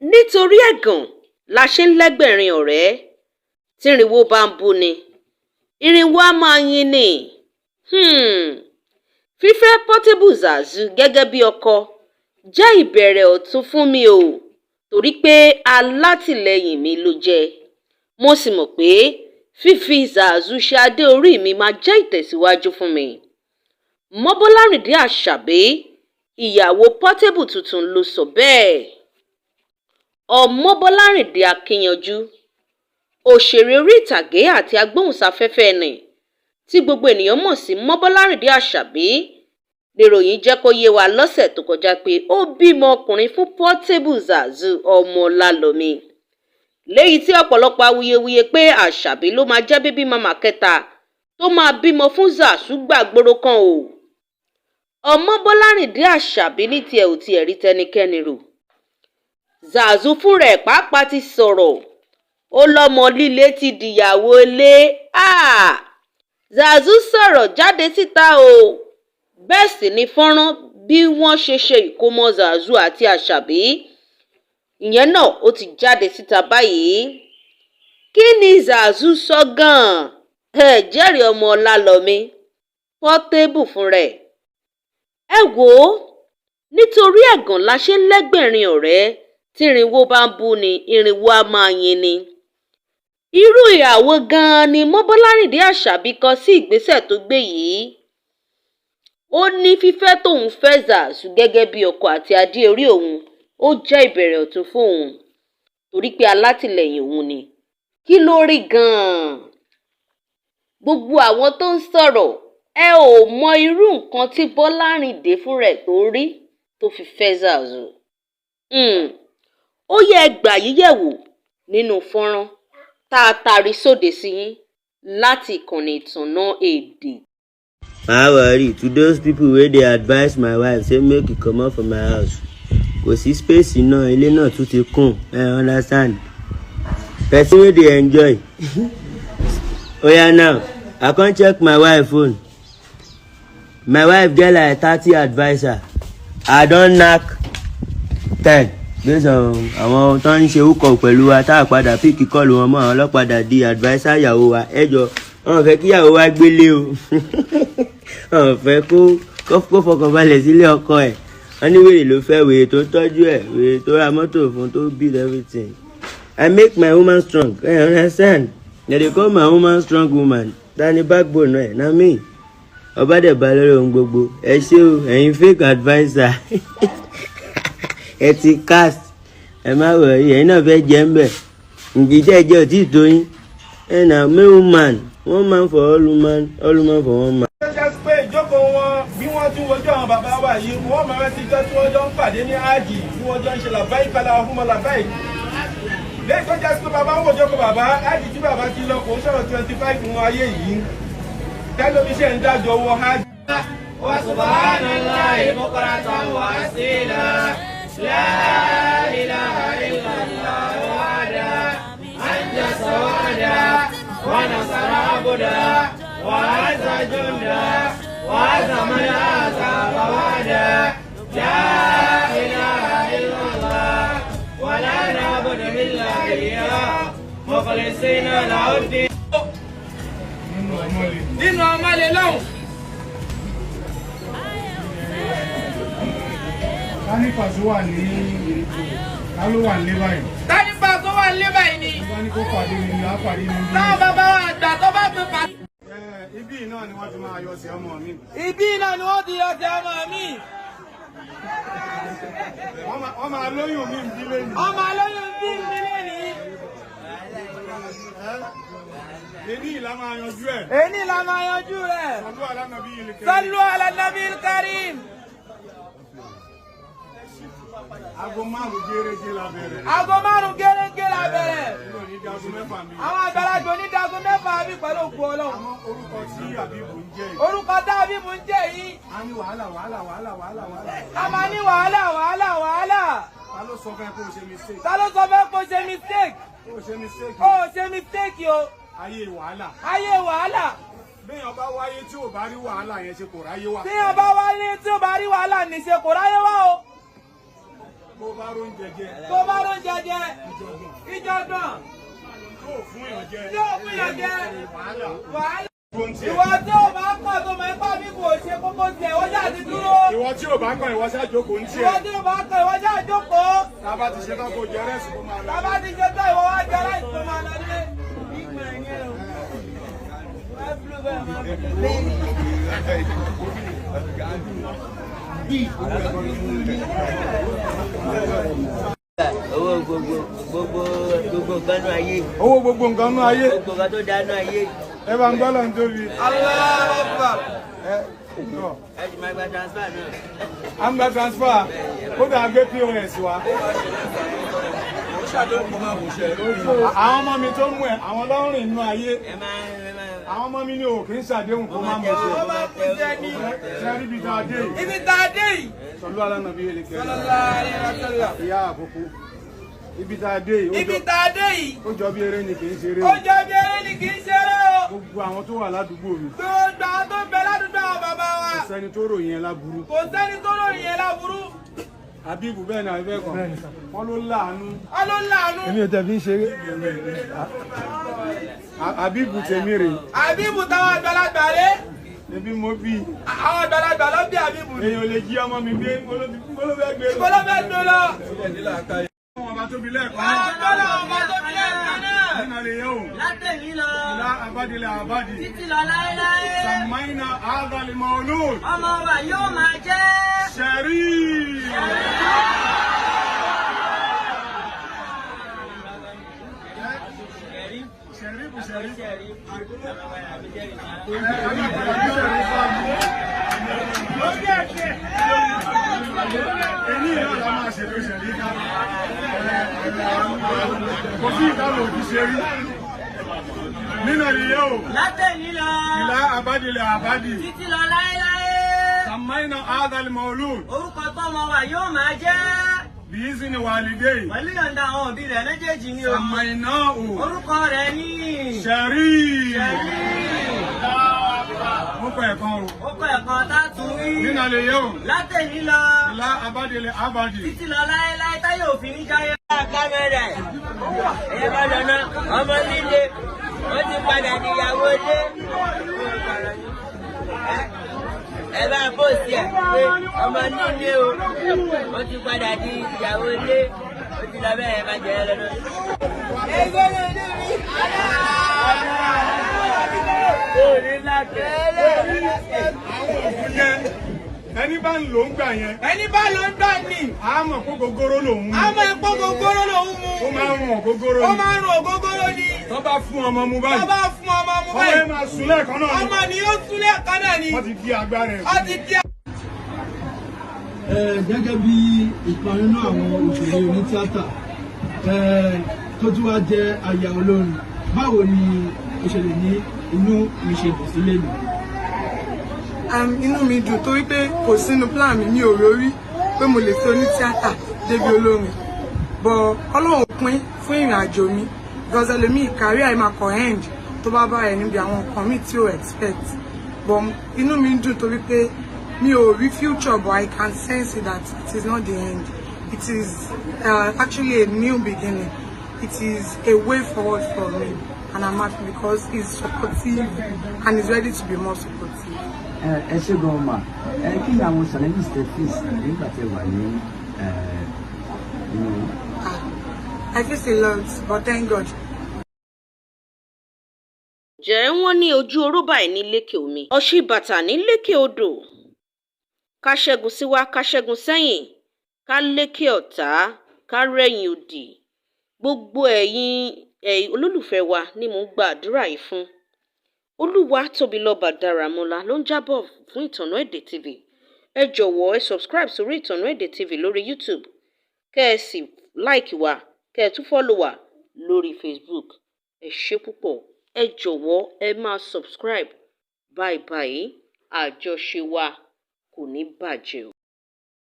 nítorí ẹ̀gàn la ṣe ń lẹ́gbẹ̀rin ọ̀rẹ́ tírínwó bá ń bú ni irínwó á máa yin ni. Fífẹ́ Portable Zazuu gẹ́gẹ́ bí ọkọ jẹ́ ìbẹ̀rẹ̀ ọ̀tun fún mi o, torí pé alátìlẹyìn mi ló jẹ́. Mo sì mọ̀ pé fífi Zazuu ṣe adé orí mi máa jẹ́ ìtẹ̀síwájú fún mi. Mọ́bọ́lárìndé Àṣàbí, ìyàwó Portable tuntun, ló sọ bẹ́ẹ̀. Ọmọbọ́lárìndé Akínyanjú, òṣèré orí ìtàgé àti agbóhùnsáfẹ́fẹ́ ni tí gbogbo ènìyàn mọ̀ sí Mọ́bọ́lárìndé Àṣàbí, níròyìn jẹ́ kó yé wa lọ́sẹ̀ tó kọjá pé ó bímọ ọkùnrin fún Portable Zazuu ọmọ Lálọ́mí, léyìí tí ọ̀pọ̀lọpọ̀ awuyewuye pé Àṣàbí ló máa jẹ́ bébí màmá kẹta tó máa bímọ fún Zazuu gbàgbóró kan o. Ọmọbọ́lárìndé Àṣàbí ní tiẹ̀ ò tiẹ̀ rí tẹnikẹ́ni rò. Zazuu fúnra ẹ̀ pàápàá ti sọ̀rọ̀, ó lọ́mọ líle ti dìyàwó ilé. Zazuu sọ̀rọ̀ jáde síta o. Bẹ́ẹ̀ sì ni fọ́nrán bí wọ́n ṣe ṣe ìkómọ Zazuu àti Àṣàbí, ìyẹn náà ó ti jáde síta báyìí. Kí ni Zazuu sọ gan-an? Jẹ́rìí ọmọ Lálọ́mí, Portable fúnra ẹ̀. Ẹ wò ó, nítorí ẹ̀gàn la ṣe ń lẹ́gbẹ̀rin ọ̀rẹ́ tí irínwó bá ń bú ni irínwó á máa yin ni. Irú ìyàwó gan-an ni Mọ́bọ́lárìndé Àṣàbí kọ sí ìgbésẹ̀ tó gbé yìí. Ó ní fífẹ́ tóun fẹ́ Zazuu gẹ́gẹ́ bí ọkọ àti adé orí òun ó jẹ́ ìbẹ̀rẹ̀ ọ̀tun fún òun, torí pé alátìlẹyìn òun ni. Kí ló rí gan-an? Gbogbo àwọn tó ń sọ̀rọ̀, ẹ ò mọ irú nǹkan tí Bọ́lárìndé fúnra ẹ̀ tó rí tó fi fẹ́ Zazuu. Ó yẹ gbà yíyẹ̀wò nínú fọ́nrán tá a tari sóde sí yín láti ìkànnì Ìtànná Èdè. Má worry, to those people wey dey advise my wife say make e comot for my house, kò sí space náà, ilé náà tún ti kún, understand? Person wey dey enjoy. Oya now, I come check my wife phone. My wife get like 30 adviser. I don knack 10 based on àwọn tó ń ṣe húkọ̀ pẹ̀lú wa tá a padà píkì kọ́ọ̀lù wọn mọ́ àwọn ọlọ́padà di adviser ìyàwó wa. Ẹjọ́ wọn fẹ́ kí ìyàwó wa gbélé o. Wọn fẹ́ kó fọkànbalẹ̀ sílé ọkọ ẹ̀. Wọ́n ní wèrè ló fẹ́, wèrè tó tọ́jú ẹ̀, wèrè tó ra mọ́tò fún, tó build everything. I make my woman strong. You understand? They call my woman strong woman. Tani backbone ẹ̀ na me. Ọba dẹ̀ bá lórí ohun gbogbo. Ẹ ṣé o, ẹ̀yin fake adviser. Ẹ ti cast. Ẹ má worry, ẹ̀yin náà fẹ́ jẹ́ ń bẹ̀. Ǹjẹ́ jẹ́ òtí ìtòyín. Ẹ na me woman, one man for all woman for one man. Pé ìjókòó wọn bí wọ́n tún wojú àwọn bàbá wa yìí, wọ́n máa rántí jọ́ tí wọ́n jọ ń pàdé ní áàjì tí wọ́n jọ ń ṣe làbáyé kálá ọ̀húnmọ́ làbáyé. Lẹ́yìn tó jẹ́ pé bàbá ń wò jókòó bàbá, áàjì tí bàbá ti lọ kò ń sọ̀rọ̀ 25 fún ayé yìí. Tẹ́lómíṣẹ́ ń dájọ́ wọ áàjì. Wa subhanallahi bukratan wa asila, la ilaha illallah wahda, anja sawada, wa nasara abda, wa azza junda, wa azza man azza wahda, la ilaha illallah, wa la na'budu illa iyyah, mukhlisina lahu-d-din. Nínú ọmọlé lọ́hùn. Tánífà tó wà ní ètò, ta ló wà nílé báyìí? Tánífà tó wà nílé báyìí ni. Wọ́n ní kó pàdé mi ní àpàdé mi. Táwọn bàbá wa àgbà tó bá fi pàdé. Ibí náà ni wọ́n ti máa yọ sí ọmọ mi. Ibí náà ni wọ́n ti yọ sí ọmọ mi. Wọ́n máa lóyún mi ìdílé ni. Wọ́n máa lóyún mi ìdílé ni. Èní ìlà máa yanjú ẹ̀. Èní ìlà máa yanjú rẹ̀. Sallu ala nabiyil karim. Aago 5 gẹ́rẹ́gẹ́ la bẹ̀rẹ̀. Aago 5 gẹ́rẹ́gẹ́ la bẹ̀rẹ̀. Àwọn àgbàlagbà ní dago mẹ́fà bí pẹ̀lú òkú Ọlọ́run. Àmọ́ orúkọ tí Àbíbù ń jẹ́ yìí. Orúkọ tí Àbíbù ń jẹ́ yìí. A ní wàhálà. A máa ní wàhálà. Ta ló sọ fẹ́ kó o ṣe mistake? Ta ló sọ fẹ́ kó o ṣe mistake? Ó ṣe mistake. Ó ṣe mistake o. Ayé wàhálà. Ayé wàhálà. Béèyàn bá wáyé tí ò bá rí wàhálà yẹn ṣe kò ráyé wá. Téèyàn bá wáyé tí ò bá rí wàhálà ní ṣe kò ráyé wá o. Bó bá róúnjẹ jẹ. Tó bá róúnjẹ jẹ. Ìjọ̀gbọ̀n. Yóò fún yàn jẹ. Yóò fún yàn jẹ. Wàhálà. Ìwọ Ìwọ tí ò bá kàn tó mọ̀ ipá bí kò ṣe kókó tiẹ̀, ó jà ti dúró. Ìwọ tí ò bá kàn ìwọ ṣáà jókòó ń tiẹ̀. Ìwọ tí ò bá kàn ìwọ ṣáà jókòó. Tábà ti ṣe tán kó jẹ rẹ́sì kó máa lọ. Tábà ti ṣe tán ìwọ wá jẹ láì tó máa lọ nílé. Ìgbà yẹn o. owó gbogbo nǹkan nú ayé. Owó gbogbo nǹkan nú ayé. Gbogbo nǹkan tó dánú ayé. Ẹ bá ń gbọ́ lọ́n tóbi. Allahu Akbar. Ẹ ti máa gba transfer náà. À ń gba transfer. Kódà gbé POS wa. Àwọn ọmọ mi tó mú ẹ, àwọn lọ́rùn inú ayé. Àwọn ọmọ mi ní o kì í ṣàdéhùn kó máa mú ṣe. Ó máa kú jẹ ní. Ṣé rí ibi tá a dé yìí? Ibi tá a dé yìí. Sọlú alánà bí ele kẹrin. Sallallahu alaihi wasallam. Ìyá àkókò. Ibi tá a dé yìí. Ibi tá a dé yìí. Ó jọ bí eré ni kì í ṣeré. Ó jọ bí eré ni kì í ṣeré o. Gbogbo àwọn tó wà ládùúgbò mi. Gbogbo àwọn tó ń bẹ ládùúgbò àwọn bàbá wa. Kò sẹ́ni tó ròyìn ẹ láburú. Kò sẹ́ni tó ròyìn ẹ láburú. Àbíbù bẹ́ẹ̀ ni àbíbẹ́ kan. Wọ́n ló láàánú. Wọ́n ló láàánú. Èmi ò tẹ̀ fi ń ṣeré. Àbíbù tèmi rè. Àbíbù táwọn àgbàlagbà rẹ̀. Ebi mo bí. Àwọn àgbàlagbà ló bí Àbíbù. Èèyàn lè jí ọmọ mi gbé gbólóbẹ́ gbé lọ. Gbólóbẹ́ gbé lọ. Ọba tóbi lẹ́ẹ̀kan. Àgbàlá ọba tó bí lẹ́ẹ̀kan náà. Nínú àlè yẹn o. Látẹ̀lí lọ. Ìlà àbádìlẹ̀ àbádì. Títí lọ láéláé. Sàmáìnà àgàlì màálùú. Ọmọ wa yóò máa jẹ́. Ṣẹ̀rí. Èyí náà la máa ṣètò ìṣẹ̀lẹ̀ ká. Kò sí ìdáhùn òbí ṣe rí. Nínú ìyẹ́ o. Látẹ̀lí lọ. Ìlà àbádìlẹ̀ àbádì. Títí lọ láéláé. Sàmáìnà àgàlì màálùú. Orúkọ tọ́mọ wa yóò máa jẹ́. Bìísí ni wàlídé. Pẹ̀lú yọ̀ǹda àwọn òbí rẹ̀ méjèèjì ni o. Sàmáìnà o. Orúkọ rẹ̀ ní. Ṣẹ̀rí. Ṣẹ̀rí. Mo kọ ẹ̀kan o. Ó kọ ẹ̀kan tátù rí. Nínú àlè yẹ́ o. Látẹ̀lí lọ. Ìlà àbádìlẹ̀ àbádì. Títí lọ láéláé táyé òfin ní jáyé. Kámẹ́rà ẹ̀. Ẹ̀yẹ bá dáná ọmọ líle. Wọ́n ti padà níyàwó ilé. Ẹ bá bóòsì ẹ̀ pé ọmọ líle o. Wọ́n ti padà di ìyàwó ilé. Ó ti lọ bẹ́ẹ̀ má jẹ́ lọ́dọ̀. Ẹgbẹ́ mi ní mi. Orí láti. Ẹni bá ń lò ń gbà yẹn. Ẹni bá lọ ń gbà ní. A mọ̀ kó gogoro lòun mú. A mọ̀ ẹ̀pọ̀ gogoro lòun mu. Ó máa ń rún ògógóró Ó ni. máa ń rún ògógóró ni. Wọ́n bá fún ọmọ mu báyìí. Wọ́n bá fún ọmọ mu Ọmọ báyìí. yẹn máa sùn lẹ́ẹ̀kan náà ni. Ọmọ ni yóò súnlẹ̀ kan náà ni. Wọ́n ti di agbára ẹ̀. Ó ti di. Gẹ́gẹ́ bí ìkan nínú àwọn òṣèré onítíátà tó tún wá jẹ́ aya olórin, báwo ni o ṣe lè ní inú mi ṣe dùn sílé mi? Inú mi dùn torí pé kò sínú plan mi ò rórí pé mo lè fi onítíátà débi olórin, bọ̀ Ọlọ́run pín fún ìrìn àjò mi because ẹlòmíì kárí àìmàkọ̀ end tó bá bá ẹ níbi àwọn nǹkan mi tí ò expect, but inú mi dùn torí pé mi ò rí future, but I can sense it that it is not the end. It is actually a new beginning. It is a way forward for me, and I'm happy because he's supportive and he's ready to be more supportive. Ẹ ṣe gan ma kí ni àwọn challenges tẹ face nígbà tẹ wà ní inú. I face a lot, but thank God. Jẹ́ wọ́n ní ojú oró báyìí ní lékè omi, ọ̀ṣì bàtà ní lékè odò. Ká ṣẹ́gun síwá, ká ṣẹ́gun sẹ́yìn, ká lékè ọ̀tá, ká rẹ̀yìn òdì. Gbogbo ẹ̀yin olólùfẹ́ wa ni mò ń gba àdúrà yìí fún. Olúwatóbilọ́ba Dáramọ́lá ló ń jábọ̀ fún Ìtànà Èdè TV. Ẹ jọ̀wọ́ ẹ subscribe sórí Ìtànà Èdè TV lórí YouTube. Kẹ́ ẹ sì like wa, kẹ́ ẹ tún follow wa lórí Facebook. Ẹ ṣé púpọ̀. Ẹ jọ̀wọ́ ẹ máa subscribe. Bye bye. Àjọṣe wa kò ní bàjẹ́ o.